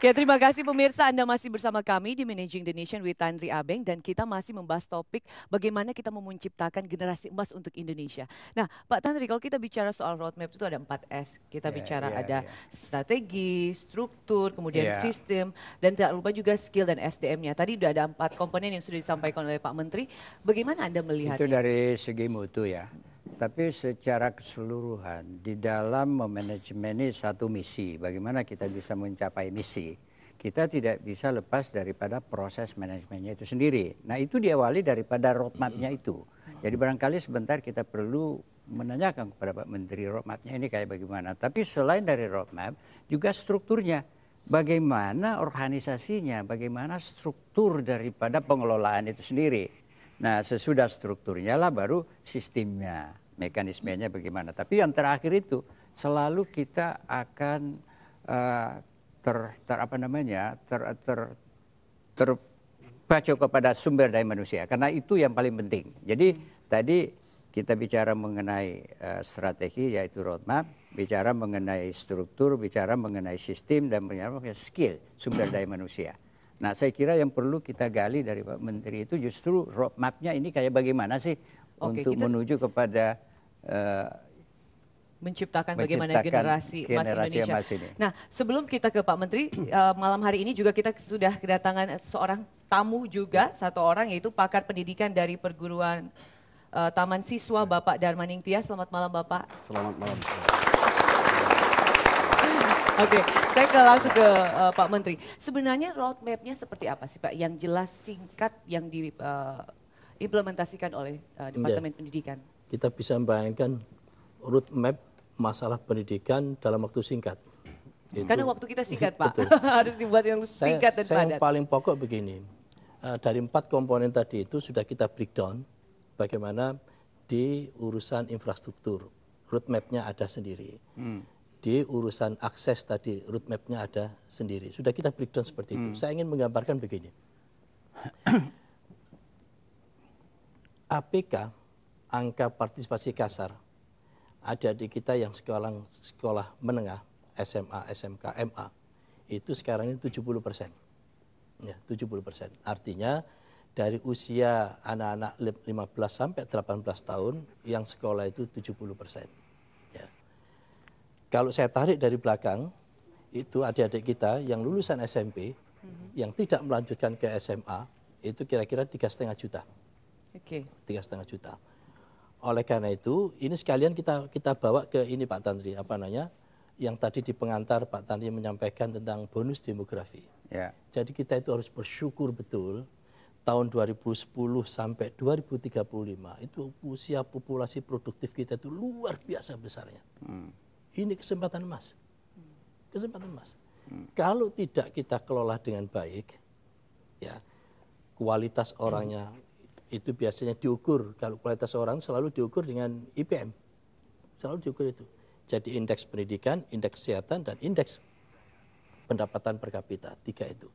Ya, terima kasih pemirsa, Anda masih bersama kami di Managing the Nation with Tanri Abeng dan kita masih membahas topik bagaimana kita mau menciptakan generasi emas untuk Indonesia. Nah, Pak Tanri, kalau kita bicara soal roadmap itu ada 4S. Kita bicara ada strategi, struktur, kemudian sistem, dan tidak lupa juga skill dan SDM-nya. Tadi sudah ada 4 komponen yang sudah disampaikan oleh Pak Menteri. Bagaimana Anda melihatnya? Itu dari segi mutu ya. Tapi secara keseluruhan di dalam memanajemeni satu misi, bagaimana kita bisa mencapai misi, kita tidak bisa lepas daripada proses manajemennya itu sendiri. Nah itu diawali daripada roadmap-nya itu. Jadi barangkali sebentar kita perlu menanyakan kepada Pak Menteri roadmap-nya ini kayak bagaimana. Tapi selain dari roadmap, juga strukturnya. Bagaimana organisasinya, bagaimana struktur daripada pengelolaan itu sendiri. Nah sesudah strukturnya lah baru sistemnya, mekanismenya bagaimana. Tapi yang terakhir itu selalu kita akan terpacu kepada sumber daya manusia. Karena itu yang paling penting. Jadi tadi kita bicara mengenai strategi yaitu roadmap, bicara mengenai struktur, bicara mengenai sistem, dan bicara mengenai skill, sumber daya manusia. Nah saya kira yang perlu kita gali dari Pak Menteri itu justru roadmap-nya ini kayak bagaimana sih untuk menuju kepada menciptakan bagaimana generasi emas Indonesia. Nah sebelum kita ke Pak Menteri, malam hari ini juga kita sudah kedatangan seorang tamu juga, satu orang yaitu pakar pendidikan dari perguruan Taman Siswa Bapak Darmaning Tias. Selamat malam Bapak. Selamat malam. Oke, saya langsung ke Pak Menteri. Sebenarnya roadmap-nya seperti apa sih Pak? Yang jelas, singkat, yang diimplementasikan oleh Departemen Pendidikan. Kita bisa membayangkan roadmap masalah pendidikan dalam waktu singkat. Karena waktu kita singkat Pak, harus dibuat yang singkat dan padat. Yang paling pokok begini, dari 4 komponen tadi itu sudah kita breakdown bagaimana di urusan infrastruktur, roadmap-nya ada sendiri. Di urusan akses tadi roadmap-nya ada sendiri. Sudah kita breakdown seperti itu. Saya ingin menggambarkan begini. APK, angka partisipasi kasar, adik-adik kita yang sekolah menengah, SMA, SMK, MA, itu sekarang ini 70%. Ya, 70%. Artinya dari usia anak-anak 15 sampai 18 tahun yang sekolah itu 70%. Kalau saya tarik dari belakang, itu adik-adik kita yang lulusan SMP, yang tidak melanjutkan ke SMA, itu kira-kira 3,5 juta. 3,5 juta. Oleh karena itu, ini sekalian kita bawa ke ini Pak Tanri, yang tadi di pengantar Pak Tanri menyampaikan tentang bonus demografi. Jadi kita itu harus bersyukur betul, tahun 2010 sampai 2035, itu usia populasi produktif kita itu luar biasa besarnya. Ini kesempatan emas. Kesempatan emas. Kalau tidak kita kelola dengan baik, ya kualitas orangnya itu biasanya diukur. Kalau kualitas orang selalu diukur dengan IPM. Selalu diukur itu. Jadi indeks pendidikan, indeks kesehatan, dan indeks pendapatan per kapita. 3 itu.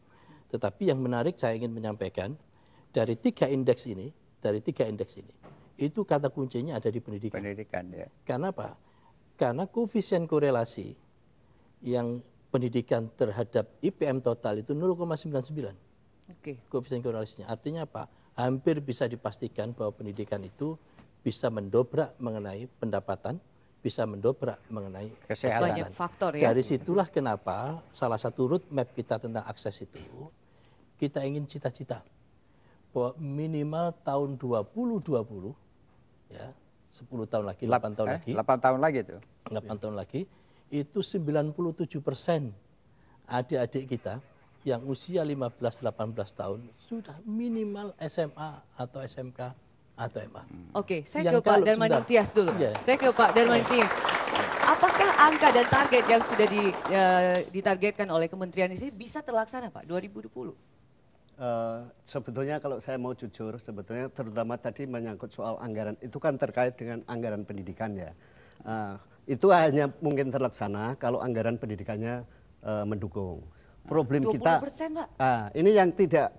Tetapi yang menarik saya ingin menyampaikan, dari 3 indeks ini, itu kata kuncinya ada di pendidikan. Karena apa? Karena koefisien korelasi yang pendidikan terhadap IPM total itu 0,99. Koefisien korelasinya. Artinya apa? Hampir bisa dipastikan bahwa pendidikan itu bisa mendobrak mengenai pendapatan, bisa mendobrak mengenai kesehatan. Banyak faktor ya. Dari situlah kenapa salah satu roadmap kita tentang akses itu, kita ingin cita-cita bahwa minimal tahun 2020, ya, 10 tahun lagi, 8 tahun lagi. 8 tahun lagi itu. 8 tahun lagi, itu 97% adik-adik kita yang usia 15-18 tahun sudah minimal SMA atau SMK atau MA. Oke, saya ke Pak Darmaning Tias dulu. Saya ke Pak Darmaning Tias. Apakah angka dan target yang sudah ditargetkan oleh kementerian ini bisa terlaksana Pak 2020? Sebetulnya kalau saya mau jujur, sebetulnya terutama tadi menyangkut soal anggaran, itu kan terkait dengan anggaran pendidikan ya. Itu hanya mungkin terlaksana kalau anggaran pendidikannya mendukung. Problem 20%, kita, Pak. Ini yang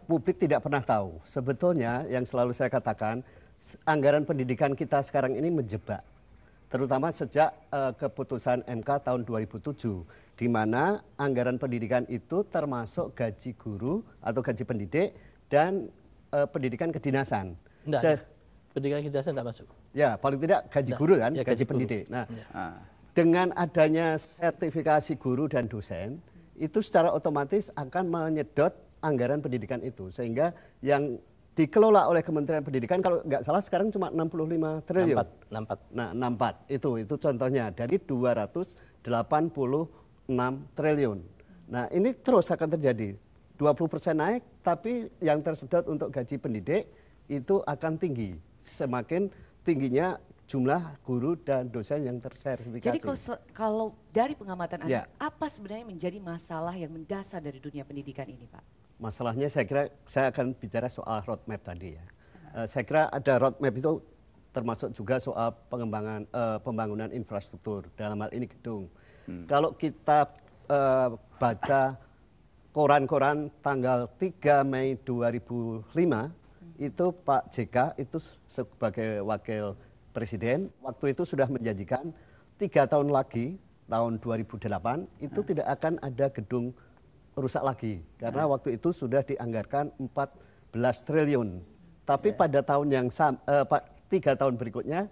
publik tidak pernah tahu. Sebetulnya yang selalu saya katakan, anggaran pendidikan kita sekarang ini menjebak. terutama sejak keputusan MK tahun 2007, di mana anggaran pendidikan itu termasuk gaji guru atau gaji pendidik dan pendidikan kedinasan. Pendidikan kedinasan tidak masuk. Ya, paling tidak gaji guru kan, ya, gaji pendidik. Nah, dengan adanya sertifikasi guru dan dosen, itu secara otomatis akan menyedot anggaran pendidikan itu. Sehingga yang dikelola oleh Kementerian Pendidikan, kalau nggak salah sekarang cuma 65 triliun. 64. Nah, 64 itu contohnya dari 286 triliun. Nah, ini terus akan terjadi. 20% naik, tapi yang tersedot untuk gaji pendidik itu akan tinggi. Semakin tingginya jumlah guru dan dosen yang tersertifikasi. Jadi kalau dari pengamatan Anda, apa sebenarnya menjadi masalah yang mendasar dari dunia pendidikan ini, Pak? Masalahnya saya kira saya akan bicara soal roadmap tadi ya. Saya kira ada roadmap itu termasuk juga soal pengembangan pembangunan infrastruktur, dalam hal ini gedung. Kalau kita baca koran-koran tanggal 3 Mei 2005, itu Pak JK itu sebagai wakil presiden, waktu itu sudah menjanjikan 3 tahun lagi, tahun 2008, itu tidak akan ada gedung rusak lagi. Karena waktu itu sudah dianggarkan 14 triliun. Tapi pada tahun yang 3 tahun berikutnya,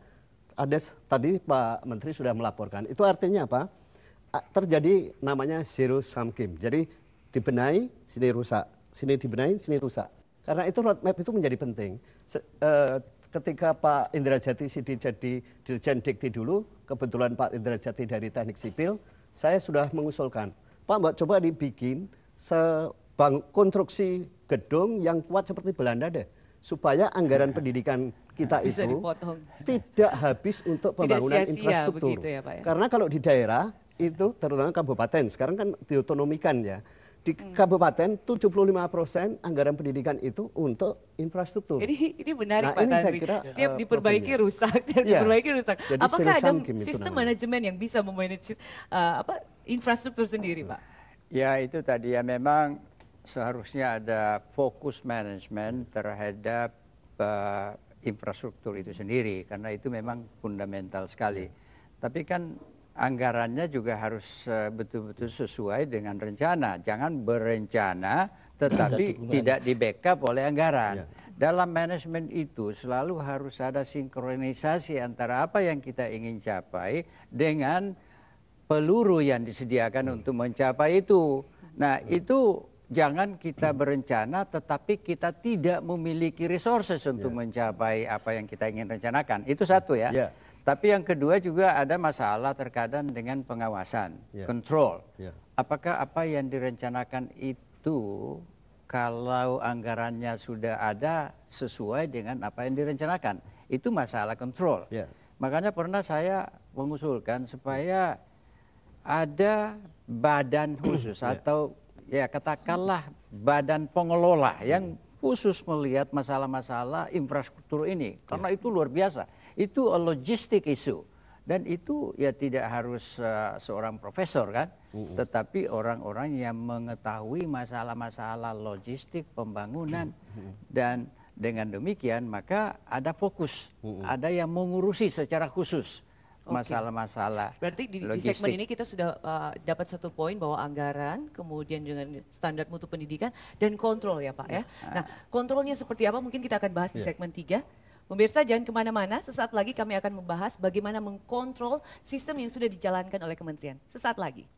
ada tadi Pak Menteri sudah melaporkan. Itu artinya apa? Terjadi namanya zero sum game. Jadi dibenahi, sini rusak. Sini dibenahi, sini rusak. Karena itu roadmap itu menjadi penting. Ketika Pak Indra Jati Sidi jadi Dirjen Dikti dulu, kebetulan Pak Indra Jati dari Teknik Sipil, saya sudah mengusulkan, Pak Mbak coba dibikin konstruksi gedung yang kuat seperti Belanda deh. Supaya anggaran pendidikan kita itu tidak habis untuk pembangunan infrastruktur. Ya, Pak, ya? Karena kalau di daerah, itu terutama kabupaten, sekarang kan diotonomikan ya. Di kabupaten 75% anggaran pendidikan itu untuk infrastruktur. Ini menarik, nah, Pak ini Tanri. saya kira, setiap diperbaiki rusak, diperbaiki rusak. Jadi apakah ada sistem namanya. manajemen yang bisa memanage infrastruktur sendiri, Pak? Ya itu tadi ya, memang seharusnya ada fokus manajemen terhadap infrastruktur itu sendiri, karena itu memang fundamental sekali. Tapi kan anggarannya juga harus betul-betul sesuai dengan rencana. Jangan berencana tetapi tidak di-backup oleh anggaran. Dalam manajemen itu selalu harus ada sinkronisasi antara apa yang kita ingin capai dengan peluru yang disediakan untuk mencapai itu. Nah, itu jangan kita berencana tetapi kita tidak memiliki resources untuk mencapai apa yang kita ingin rencanakan. Itu satu ya. Tapi yang kedua juga ada masalah terkadang dengan pengawasan, kontrol. Apakah apa yang direncanakan itu kalau anggarannya sudah ada sesuai dengan apa yang direncanakan? Itu masalah kontrol. Makanya pernah saya mengusulkan supaya ada badan khusus atau ya katakanlah badan pengelola yang khusus melihat masalah-masalah infrastruktur ini. Karena itu luar biasa. Itu logistik isu. Dan itu ya tidak harus seorang profesor kan. Tetapi orang-orang yang mengetahui masalah-masalah logistik, pembangunan. Dan dengan demikian maka ada fokus. Ada yang mengurusi secara khusus masalah-masalah. Berarti di segmen ini kita sudah dapat satu poin bahwa anggaran, kemudian dengan standar mutu pendidikan dan kontrol ya Pak ya. Nah kontrolnya seperti apa mungkin kita akan bahas di segmen 3. Pemirsa jangan kemana-mana, sesaat lagi kami akan membahas bagaimana mengkontrol sistem yang sudah dijalankan oleh kementerian. Sesaat lagi.